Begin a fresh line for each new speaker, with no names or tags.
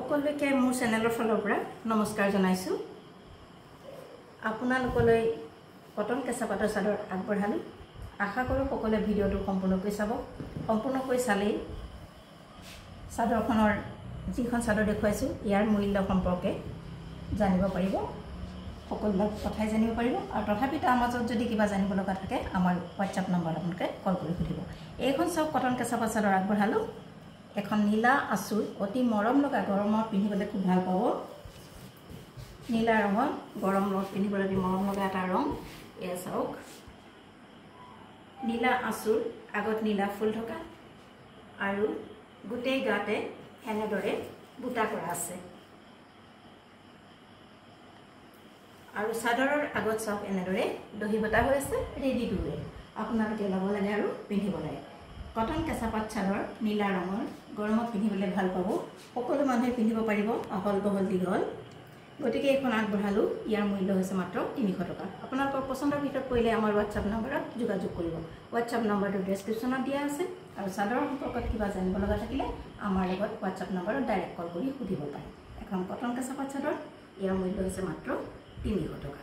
সকলোকে মোৰ চেনেলৰ ফালৰ পৰা নমস্কাৰ জনাইছো। আপোনালোকলৈ কটন কেঁচা পাটৰ চাদৰ আগবঢ়ালো। আশা কৰোঁ সকলোৱে ভিডিঅ'টো সম্পূৰ্ণকৈ চাব। সম্পূৰ্ণকৈ চালেই চাদৰখনৰ যিখন চাদৰ দেখুৱাইছো ইয়াৰ মূল্য সম্পৰ্কে জানিব পাৰিব, সকলোবিলাক কথাই জানিব পাৰিব। আৰু তথাপি তাৰ মাজত যদি কিবা জানিব লগা থাকে আমাৰ হোৱাটছআপ নম্বৰত আপোনালোকে কল কৰি সুধিব। এইখন চাওক কটন কেঁচা পাট চাদৰ আগবঢ়ালো। এখন নীলা আঁচুৰ অতি মৰম লগা গৰমত পিন্ধিবলৈ খুব ভাল পাব। নীলা ৰঙৰ গৰমত পিন্ধিবলৈ অতি মৰম লগা এটা ৰং। এয়া চাওক, নীলা আঁচুৰ আগত নীলা ফুল থকা আৰু গোটেই গাতে এনেদৰে বুটা কৰা আছে। আৰু চাদৰৰ আগত চাওক এনেদৰে দহি বটা হৈ আছে, ৰেডি টু ৱেৰ। আপোনালোকে ল'ব লাগে আৰু পিন্ধিব লাগে। কটন কেঁচা পাট চাদৰ নীলা ৰঙৰ গৰমত পিন্ধিবলৈ ভাল পাব। সকলো মানুহে পিন্ধিব পাৰিব, আহল বহল দীঘল। গতিকে এইখন আগবঢ়ালো। ইয়াৰ মূল্য হৈছে মাত্ৰ ৩০০ টকা। আপোনালোকৰ পচন্দৰ ভিতৰত পৰিলে আমাৰ হোৱাটছআপ নম্বৰত যোগাযোগ কৰিব। হোৱাটছআপ নম্বৰটো ডেছক্ৰিপশ্যনত দিয়া আছে। আৰু চাদৰৰ সম্পৰ্কত কিবা জানিব লগা থাকিলে আমাৰ লগত হোৱাটছআপ নম্বৰত ডাইৰেক্ট কল কৰি সুধিব পাৰে। এখন কটন কেঁচা পাট চাদৰ, ইয়াৰ মূল্য হৈছে মাত্ৰ ৩০০ টকা।